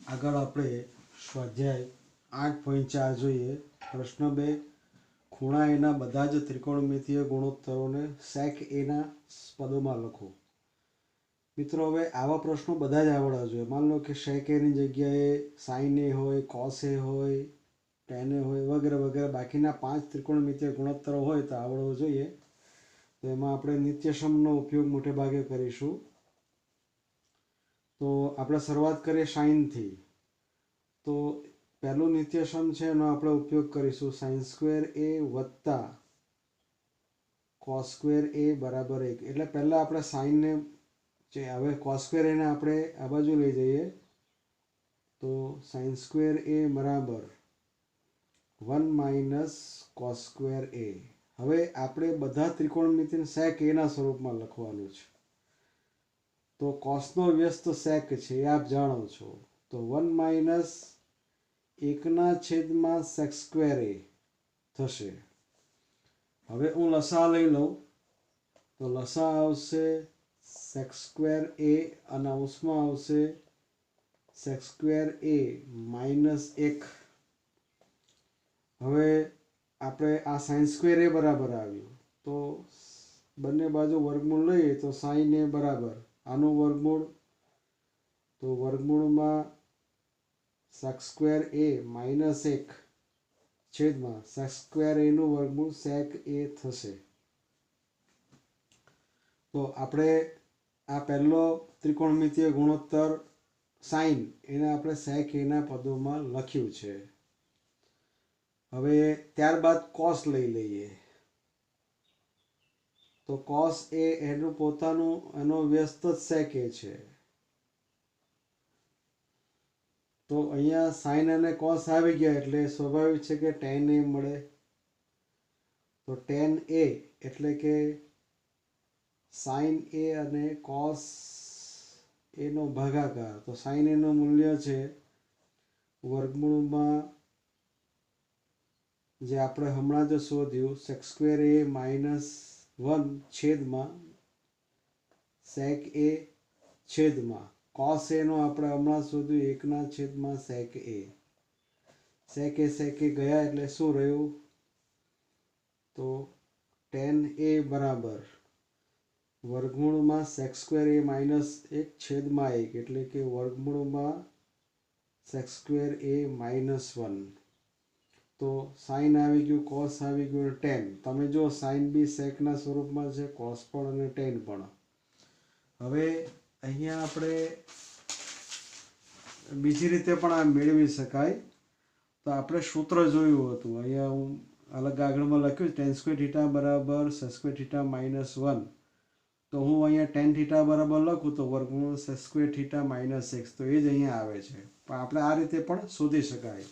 આગળ આપણે સ્વાધ્યાય 8.4 જોઈએ. પ્રશ્ન 2, ખૂણા એના બધા જ ત્રિકોણમિતીય ગુણોત્તરોને સેક એના પદોમાં લખો. મિત્રો, હવે આવા પ્રશ્નો બધા જ આવડવા જોઈએ. માન લો કે સેક એની જગ્યાએ સાઇન એ હોય, કોસ એ હોય, ટેન એ હોય, વગેરે વગેરે બાકીના 5 ત્રિકોણમિતીય ગુણોત્તરો હોય તો આવડવો જોઈએ. તો એમાં આપણે નિત્યસમનો ઉપયોગ મોટે ભાગે કરીશું. તો આપણે શરૂઆત કરીએ સાઇનથી. તો પહેલું નિત્યસમ છે એનો આપણે ઉપયોગ કરીશું સાઇન સ્ક્વેર એ વત્તા કોસ સ્ક્વેર એ બરાબર 1. એટલે પહેલાં આપણે સાઇનને હવે કોસ સ્ક્વેર એને આપણે આ બાજુ લઈ જઈએ તો સાઇન સ્ક્વેર એ બરાબર 1 માઇનસ કોસ સ્ક્વેર એ. હવે આપણે બધા ત્રિકોણમિતિને સેક એના સ્વરૂપમાં લખવાનું છે. તો કોસનો વ્યસ્ત સેક છે એ આપ જાણો છો. તો 1 માઇનસ 1/છેદમાં સેક સ્ક્વેર એ થશે. હવે હું લસા લઈ લઉં તો લસા આવશે સેક સ્ક્વેર એ અને અંશમાં આવશે સેક સ્ક્વેર એ માઇનસ 1. હવે આપણે આ સાઇન સ્ક્વેર એ બરાબર આવ્યું તો બંને બાજુ વર્ગમૂળ લઈએ તો સાઇન એ બરાબર આનું વર્ગમૂળ, તો વર્ગમૂળમાં સેક સ્ક્વેર એ માઇનસ 1 છેદમાં સેક સ્ક્વેર એનું વર્ગમૂળ સેક એ થશે. તો આપણે આ પહેલો ત્રિકોણમિતીય ગુણોત્તર સાઇન એને આપણે સેક એના પદોમાં લખ્યું છે. હવે ત્યારબાદ કોસ લઈ લઈએ તો કોસ એ એનું પોતાનું એનો વ્યસ્ત જ સેક એ છે. તો અહીંયા સાઇન અને કોસ આવી ગયા એટલે સ્વાભાવિક છે કે ટેન એ મળે. તો ટેન એ એટલે કે સાઇન એ અને કોસ એનો ભાગાકાર. તો સાઇન એનું મૂલ્ય છે વર્ગમૂળમાં જે આપણે હમણાં જ શોધ્યું સેક સ્ક્વેર એ માઇનસ 1 છેદમાં સેક એ છેદમાં કોસ એનો આપણે હમણાં શોધ્યું 1/છેદમાં સેક એ. સેક એ ગયા એટલે શું રહ્યું? તો ટેન એ બરાબર વર્ગમૂળમાં સેક સ્ક્વેર એ માઇનસ 1 છેદમાં 1 એટલે કે વર્ગમૂળમાં સેક સ્ક્વેર એ માઇનસ 1. તો સાઇન આવી ગયું, કોસ આવી ગયું અને ટેન. તમે જો સાઇન બી સેકના સ્વરૂપમાં છે, કોસ પણ અને ટેન પણ. હવે અહીંયા આપણે બીજી રીતે પણ આ મેળવી શકાય. તો આપણે સૂત્ર જોયું હતું. અહીંયા હું અલગ આગળમાં લખ્યું ટેન સ્ક્વેર થીટા બરાબર સેક સ્ક્વેર થીટા માઇનસ 1. તો હું અહીંયા ટેન થીટા બરાબર લખું તો વર્ગમૂળ સેક સ્ક્વેર થીટા માઇનસ 1. તો એ જ અહીંયા આવે છે. પણ આપણે આ રીતે પણ શોધી શકાય.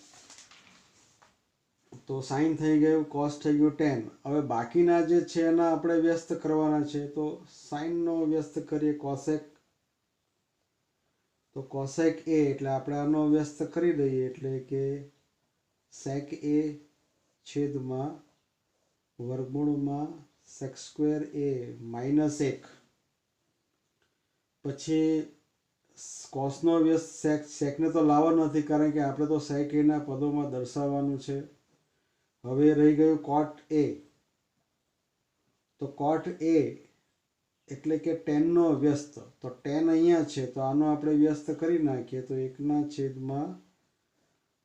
તો સાઇન થઈ ગયું, કોસ થઈ ગયું, ટેન. હવે બાકીના જે છે એના આપણે વ્યસ્ત કરવાના છે. તો સાઇનનો વ્યસ્ત કરીએ કોસેક. તો કોસેક એ એટલે આપણે આનો વ્યસ્ત કરી દઈએ એટલે કે સેક એ છેદમાં વર્ગમૂળમાં સેક સ્ક્વેર એ માઇનસ 1. પછી કોસનો વ્યસ્ત સેકને તો લાવવા નથી કારણ કે આપણે તો સેક એના પદોમાં દર્શાવવાનું છે. હવે રહી ગયું કોટ એ. તો કોટ એ એટલે કે ટેનનો વ્યસ્ત. તો ટેન અહીંયા છે તો આનો આપણે વ્યસ્ત કરી નાખીએ તો 1/છેદમાં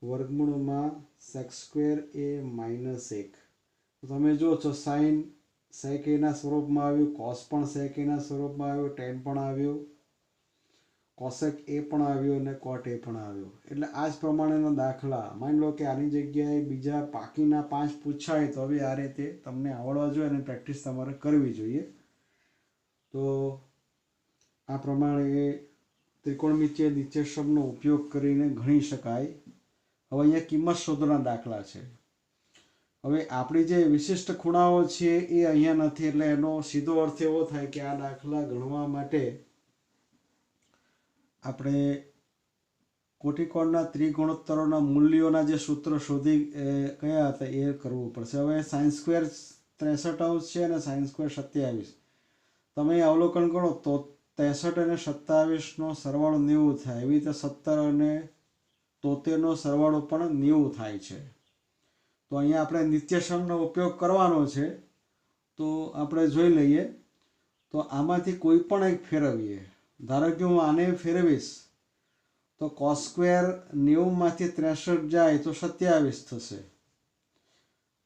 વર્ગમૂળમાં સેક સ્ક્વેર એ માઇનસ 1. તમે જુઓ છો સાઇન સેક એના સ્વરૂપમાં આવ્યું, કોસ પણ સેક એના સ્વરૂપમાં આવ્યું, ટેન પણ આવ્યું, કોસેક એ પણ આવ્યું અને કોટ એ પણ આવ્યું. એટલે આ જ પ્રમાણેના દાખલા માની લો કે આની જગ્યાએ બીજા બાકીના 5 પૂછાય તો હવે આ રીતે તમને આવડવા જોઈએ અને પ્રેક્ટિસ તમારે કરવી જોઈએ. તો આ પ્રમાણે ત્રિકોણમિતીય નિત્યસમનો ઉપયોગ કરીને ગણી શકાય. હવે અહીંયા કિંમત શોધવાના દાખલા છે. હવે આપણી જે વિશિષ્ટ ખૂણાઓ છે એ અહીંયા નથી એટલે એનો સીધો અર્થ એવો થાય કે આ દાખલા ગણવા માટે આપણે કોટિકોણના ત્રિગુણોત્તરોના મૂલ્યોના જે સૂત્ર શોધી કયા હતા એ કરવું પડશે. હવે સાઇન સ્ક્વેર 63 છે અને સાઇન સ્ક્વેર 27. તમે અવલોકન કરો તો 63 અને 27નો સરવાળો 90 થાય. એવી રીતે 17 અને 73નો સરવાળો પણ 90 થાય છે. તો અહીંયા આપણે નિત્યસમનો ઉપયોગ કરવાનો છે. તો આપણે જોઈ લઈએ. તો આમાંથી કોઈ પણ એક ફેરવીએ. ધારો કે હું આને ફેરવીશ તો cos સ્ક્વેર 90માંથી 63 જાય તો 27 થશે.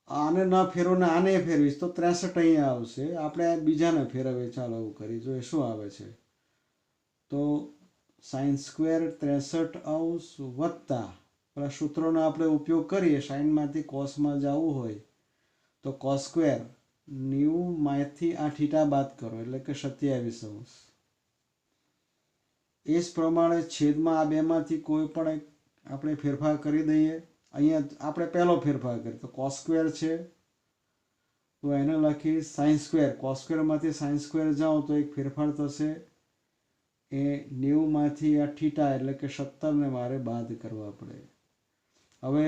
આને ન ફેરવો ને આને ફેરવીશ તો 63 અહીંયા આવશે. આપણે બીજાને ફેરવીએ. ચાલો એવું કરી જોઈએ શું આવે છે. તો sin સ્ક્વેર 63 વત્તા પેલા સૂત્રોનો આપણે ઉપયોગ કરીએ. સાઇનમાંથી કોસમાં જવું હોય તો cos સ્ક્વેર 90માંથી આ થીટા બાદ કરો એટલે કે 27. એ જ પ્રમાણે છેદમાં આ બેમાંથી કોઈ પણ એક આપણે ફેરફાર કરી દઈએ. અહીંયા આપણે પહેલો ફેરફાર કરીએ તો cos સ્ક્વેર છે તો એને લખી sin square. cos સ્ક્વેરમાંથી sin square જાઓ તો એક ફેરફાર થશે. એ 90માંથી આ થીટા એટલે કે 17ને મારે બાદ કરવા પડે. હવે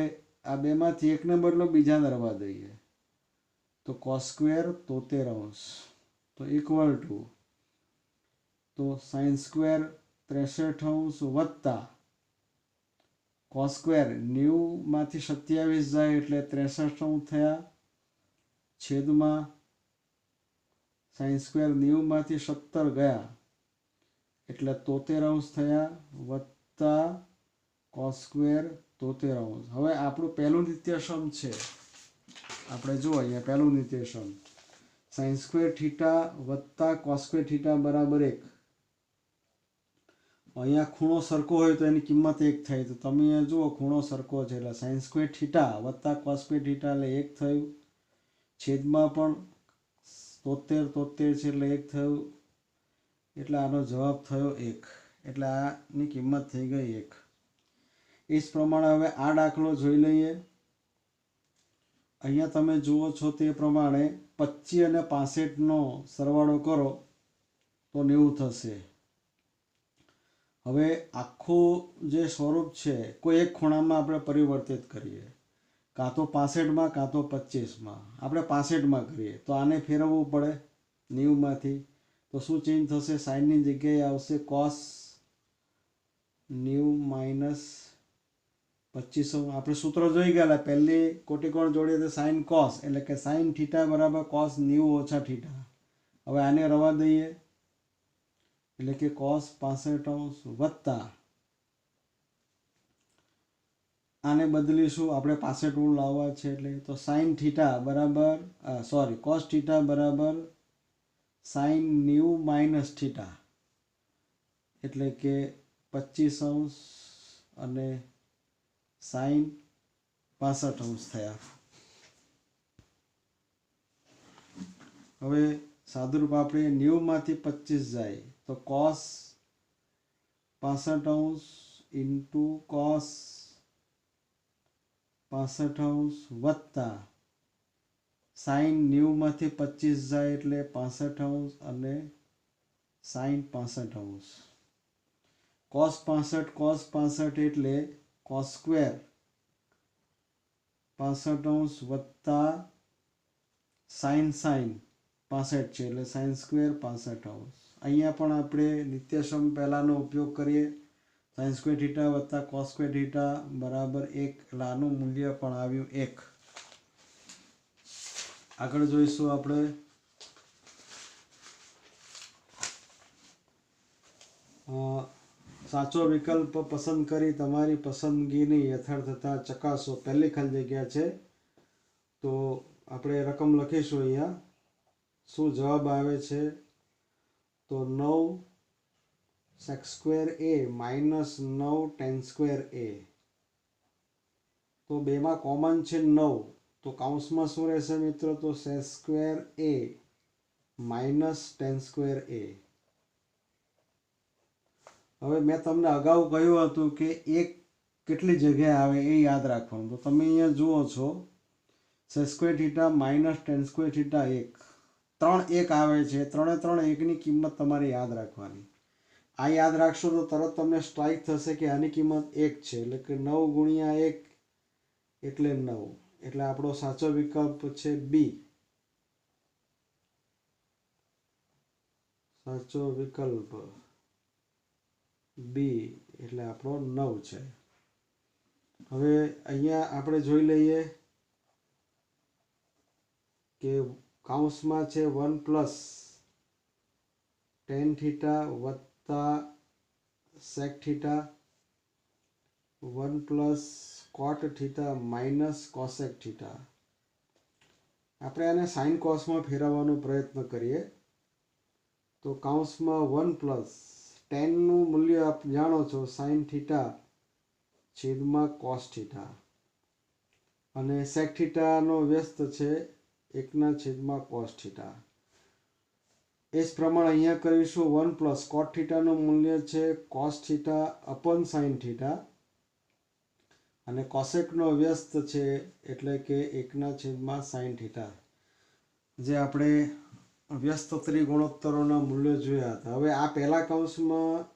આ બેમાંથી એકને બદલો બીજાને રવા દઈએ તો cos સ્ક્વેર 73 તો ઇક્વલ ટુ તો sin સ્ક્વેર 63 વત્તા cos સ્ક્વેર 90માંથી 27 જાય એટલે 63 થયા છેદમાં sin સ્ક્વેર 90માંથી 17 ગયા એટલે 73 થયા વત્તા cos સ્ક્વેર 73. હવે આપણું પહેલું નિત્યસમ છે. આપણે જુઓ અહીંયા પહેલું નિત્યસમ sin સ્ક્વેર થીટા વત્તા cos સ્ક્વેર થીટા બરાબર 1. અહીંયા ખૂણો સરખો હોય તો એની કિંમત 1 થાય. તો તમે અહીંયા જુઓ ખૂણો સરખો છે એટલે sin સ્ક્વેર થીટા વત્તા cos સ્ક્વેર થીટા એટલે 1 થયું. છેદમાં પણ 73 છે એટલે 1 થયું. એટલે આનો જવાબ થયો 1. એટલે આની કિંમત થઈ ગઈ 1. એ જ પ્રમાણે હવે આ દાખલો જોઈ લઈએ. અહીંયા તમે જુઓ છો તે પ્રમાણે 25 અને 65નો સરવાળો કરો તો 90 થશે. હવે આખું જે સ્વરૂપ છે કોઈ એક ખૂણામાં આપણે પરિવર્તિત કરીએ. કાં તો 65માં કાં તો 25માં. આપણે 65માં કરીએ તો આને ફેરવવું પડે 90માંથી. તો શું ચેન્જ થશે. સાઇનની જગ્યાએ આવશે cos 90 માઇનસ 25. આપણે સૂત્ર જોઈ ગયેલા. પહેલી કોટીકોણ જોડીએ તો sin cos એટલે કે sin થીટા બરાબર cos 90 ઓછા થીટા. હવે આને રવા દઈએ એટલે કે cos 65 વત્તા આને બદલીશું. આપણે 65 લાવવા છે એટલે તો sin થીટા બરાબર cos થીટા બરાબર sin 90 માઇનસ થીટા એટલે કે 25 અને sin 65 થયા. હવે સાદુરૂપ આપણે 90માંથી 25 જાય તો cos 65 ઇન્ટુ cos 65 વત્તા sin 90માંથી 25 જાય એટલે 65 અને sin 65. cos 65 એટલે cos સ્ક્વેર 65 વત્તા sin 65 છે એટલે sin સ્ક્વેર 65. અહીંયા પણ આપણે નિત્યસમ પહેલાંનો ઉપયોગ કરીએ. sin સ્ક્વેર થીટા વત્તા cos સ્ક્વેર થીટા બરાબર 1 એટલે આનું મૂલ્ય પણ આવ્યું 1. આગળ જોઈશું આપણે સાચો વિકલ્પ પસંદ કરી તમારી પસંદગીની યથાર્થતા ચકાસો. પહેલી ખાલી જગ્યા છે તો આપણે રકમ લખીશું. અહીંયા શું જવાબ આવે છે તો 9 sec square a minus 9 tan square a. તો બેમાં કોમન છે 9 તો કૌંસમાં શું રહેશે મિત્રો તો sec square a minus tan square a. હવે મેં તમને અગાઉ કહ્યું હતું કે એક કેટલી જગ્યાએ આવે એ યાદ રાખવાનું. તો તમે અહીંયા જુઓ છો sec square theta minus tan square theta 1 3 1 આવે છે. 3 3 1ની કિંમત તમારે યાદ રાખવાની. આ યાદ રાખશો તો તરત તમને સ્ટ્રાઇક થશે કે આની કિંમત 1 છે એટલે કે 9 ગુણ્યા 1 એટલે 9. એટલે આપણો સાચો વિકલ્પ છે બી. સાચો વિકલ્પ બી એટલે આપણો 9 છે. હવે અહીંયા આપણે જોઈ લઈએ કે કૌંસમાં છે 1 પ્લસ ટેન થીટા વત્તા sec theta 1 plus cot theta minus cosec theta. આપણે આને સાઇન કોસમાં ફેરવવાનો પ્રયત્ન કરીએ તો કૌંસમાં 1 પ્લસ ટેનનું મૂલ્ય આપ જાણો છો સાઇન થીટા છેદમાં કોસ થીટા અને સેક થીટાનો વ્યસ્ત છે 1/છેદમાં કોસ થીટા. એ જ પ્રમાણે અહીંયા કરીશું 1 પ્લસ કોટ થીટાનું મૂલ્ય છે cos theta upon sine theta અને કોસેકનો વ્યસ્ત છે એટલે કે 1/છેદમાં સાઇન થીટા, જે આપણે વ્યસ્ત ત્રિગુણોત્તરોના મૂલ્યો જોયા હતા. હવે આ પહેલા કૌંસમાં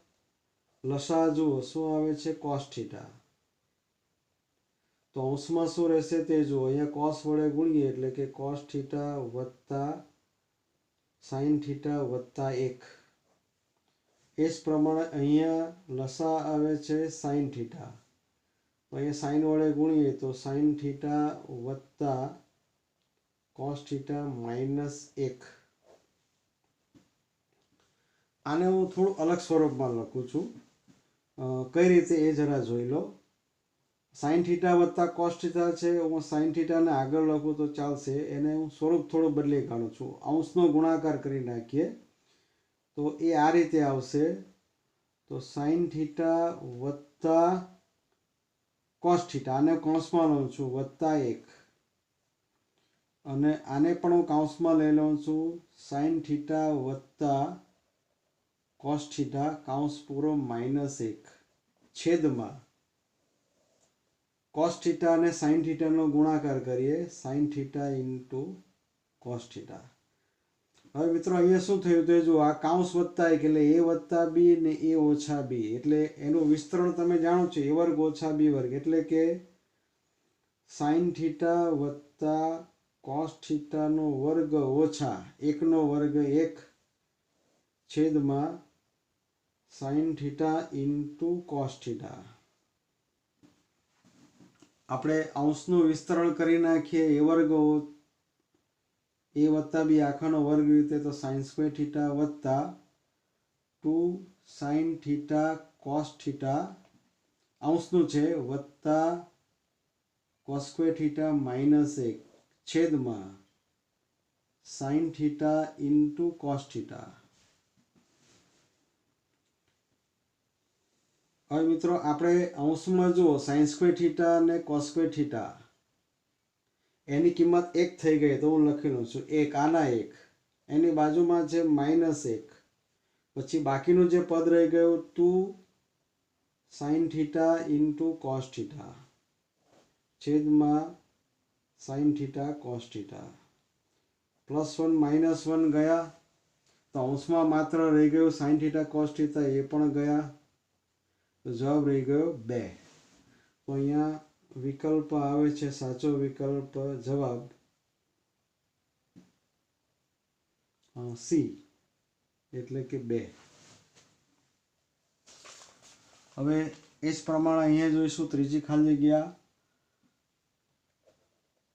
લસા જુઓ શું આવે છે કોસ થીટા, તો અંશમાં શું રહેશે તે જુઓ. અહીંયા કોસ વડે ગુણીએ એટલે કે કોસ થીટા વત્તા સાઇન થીટા વત્તા 1. એ જ પ્રમાણે અહીંયા લસા આવે છે સાઇન થીટા, તો અહીંયા સાઇન વડે ગુણીએ તો સાઇન થીટા વત્તા કોસ થીટા માઇનસ 1. આને હું થોડું અલગ સ્વરૂપમાં લખું છું, કઈ રીતે એ જરા જોઈ લો. સાઇન થીટા વત્તા કોસ થીટા છે, હું સાઇન થીટાને આગળ લખું તો ચાલશે, એને હું સ્વરૂપ થોડું બદલી કાઢું છું. અંશનો ગુણાકાર કરી નાખીએ તો એ આ રીતે આવશે, તો સાઇન થીટા વત્તા કોસ થીટા, આને કૌંસમાં લઉં છું વત્તા 1 અને આને પણ હું કૌંસમાં લઈ લઉં છું સાઇન થીટા વત્તા કોસ થીટા કૌંસ પૂરો માઇનસ 1 છેદમાં કોસ થીટા અને સાઇન થીટાનો ગુણાકાર કરીએ sine theta into cos theta. હવે મિત્રો અહીંયા શું થયું તે જો આ કૌંસ વત્તા 1 એટલે a વત્તા b ને a ઓછા b, એટલે એનું વિસ્તરણ તમે જાણો છો a વર્ગ ઓછા b વર્ગ, એટલે કે સાઇન થીટા વત્તા કોસ થીટાનો વર્ગ ઓછા 1નો વર્ગ 1 છેદમાં sine theta into cos theta. આપણે અંશનું વિસ્તરણ કરી નાખીએ a વર્ગ a વત્તા b આખાનો વર્ગ રીતે, તો સાઇન સ્ક્વેર થીટા વત્તા 2 સાઇન થીટા કોસ થીટા અંશનું છે વત્તા કોસ સ્ક્વેર થીટા માઇનસ 1 છેદમાં sine theta into cos theta. હવે મિત્રો આપણે અંશમાં જુઓ સાઇન સ્ક્વેર થીટા અને કોસ સ્ક્વેર થીટા એની કિંમત 1 થઈ ગઈ, તો હું લખી લઉં છું 1, આના 1, એની બાજુમાં છે માઇનસ 1, પછી બાકીનું જે પદ રહી ગયું 2 sine theta into cos theta છેદમાં સાઇન થીટા કોસ થીટા. +1 -1 ગયા, તો અંશમાં માત્ર રહી ગયું સાઇન થીટા કોસ થીટા, એ પણ ગયા, તો જવાબ રહી ગયો 2. તો અહીંયા વિકલ્પ આવે છે સાચો વિકલ્પ જવાબ સી એટલે કે 2. હવે એ જ પ્રમાણે અહીંયા જોઈશું ત્રીજી ખાલી જગ્યા,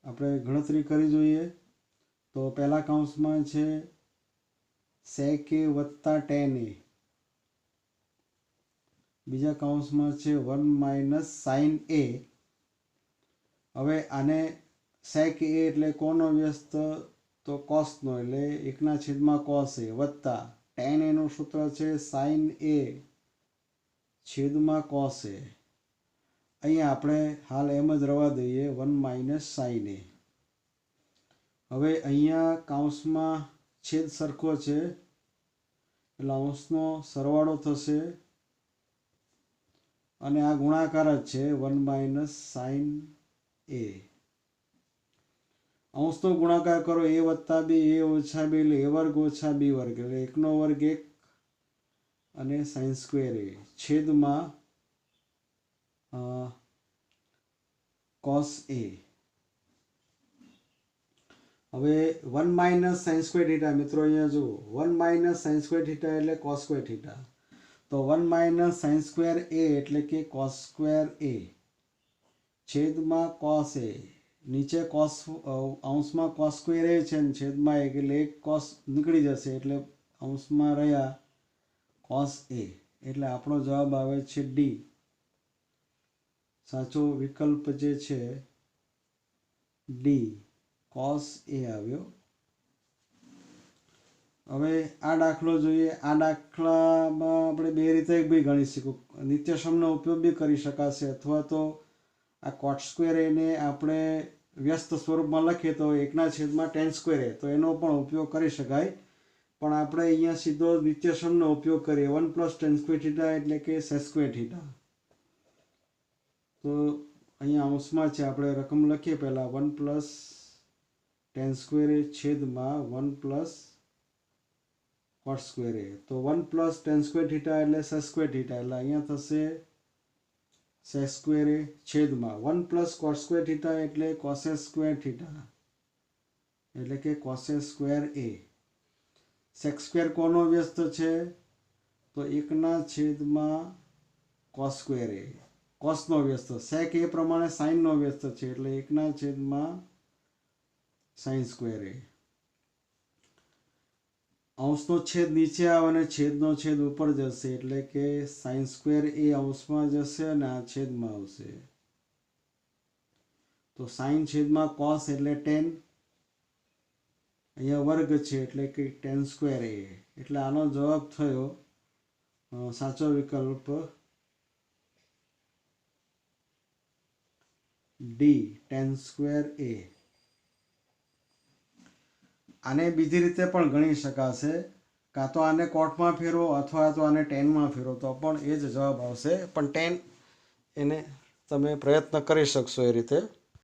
આપણે ગણતરી કરી જોઈએ. તો પહેલા કૌંસમાં છે sec a વત્તા tan a, બીજા કૌંસમાં છે 1 માઇનસ સાઇન a. હવે આને sec a એટલે કોનો વ્યસ્ત, તો કોસનો, એટલે 1/છેદમાં cos a વત્તા tan a નું સૂત્ર છે સાઇન a છેદમાં cos a. અહીંયા આપણે હાલ એમ જ રવા દઈએ 1 માઇનસ સાઇન a. હવે અહીંયા કૌંસમાં છેદ સરખો છે એટલે અંશનો સરવાળો થશે અને આ ગુણાકાર જ છે 1 માઇનસ સાઇન a. અંશનો ગુણાકાર કરો a વત્તા b a ઓછા b એટલે a વર્ગ ઓછા b વર્ગ, એટલે 1નો વર્ગ 1 અને સાઇન સ્ક્વેર a છેદમાં કોસ a. હવે 1 માઇનસ સાઇન સ્ક્વેર થીટા, મિત્રો અહીંયા જુઓ 1 માઇનસ સાઇન સ્ક્વેર થીટા એટલે કોસ સ્ક્વેર થીટા, તો 1 માઇનસ સાઇન સ્ક્વેર a એટલે કે કોસ સ્ક્વેર a છેદમાં કોસ એ, નીચે કોસ અંશમાં કોસ સ્ક્વેર એ છે ને છેદમાં એક, એટલે એક કોસ નીકળી જશે એટલે અંશમાં રહ્યા કોસ એ, એટલે આપણો જવાબ આવે છે ડી. સાચો વિકલ્પ જે છે ડી કોસ એ આવ્યો. હવે આ દાખલો જોઈએ. આ દાખલામાં આપણે બે રીતે બી ગણી શકું. નિત્યસમનો ઉપયોગ બી કરી શકાશે, અથવા તો આ કોટ સ્ક્વેર એને આપણે વ્યસ્ત સ્વરૂપમાં લખીએ તો 1/tan સ્ક્વેર એ, તો એનો પણ ઉપયોગ કરી શકાય. પણ આપણે અહીંયા સીધો નિત્યસમનો ઉપયોગ કરીએ, 1 + tan સ્ક્વેર થીટા એટલે કે sec સ્ક્વેર થીટા. તો અહીંયા અંશમાં છે, આપણે રકમ લખીએ પહેલાં 1 + tan સ્ક્વેર એ છેદમાં 1 + cot સ્ક્વેર એ. તો 1 + tan સ્ક્વેર થીટા એટલે sec સ્ક્વેર થીટા, એટલે અહીંયા થશે sec સ્ક્વેર એ છેદમાં 1 + cot સ્ક્વેર થીટા એટલે cosec સ્ક્વેર થીટા, એટલે કે cosec સ્ક્વેર એ. sec સ્ક્વેર કોનો વ્યસ્ત છે? તો 1/cos સ્ક્વેર એ, કોસનો વ્યસ્ત. sec એ પ્રમાણે સાઇનનો વ્યસ્ત છે એટલે 1/sin સ્ક્વેર એ. અંશનો છેદ નીચે આવે અને છેદનો છેદ ઉપર જશે એટલે કે sin સ્ક્વેર એ અંશમાં જશે અને આ છેદમાં આવશે. તો sin છેદમાં cos એટલે tan, અહીંયા વર્ગ છે એટલે કે tan સ્ક્વેર એ. એટલે આનો જવાબ થયો સાચો વિકલ્પ ડી tan સ્ક્વેર એ. આને બીજી રીતે પણ ગણી શકાશે, કાં તો આને કોટમાં ફેરવો અથવા તો આને ટેનમાં ફેરવો તો પણ એ જ જવાબ આવશે. પણ tan એને તમે પ્રયત્ન કરી શકશો એ રીતે.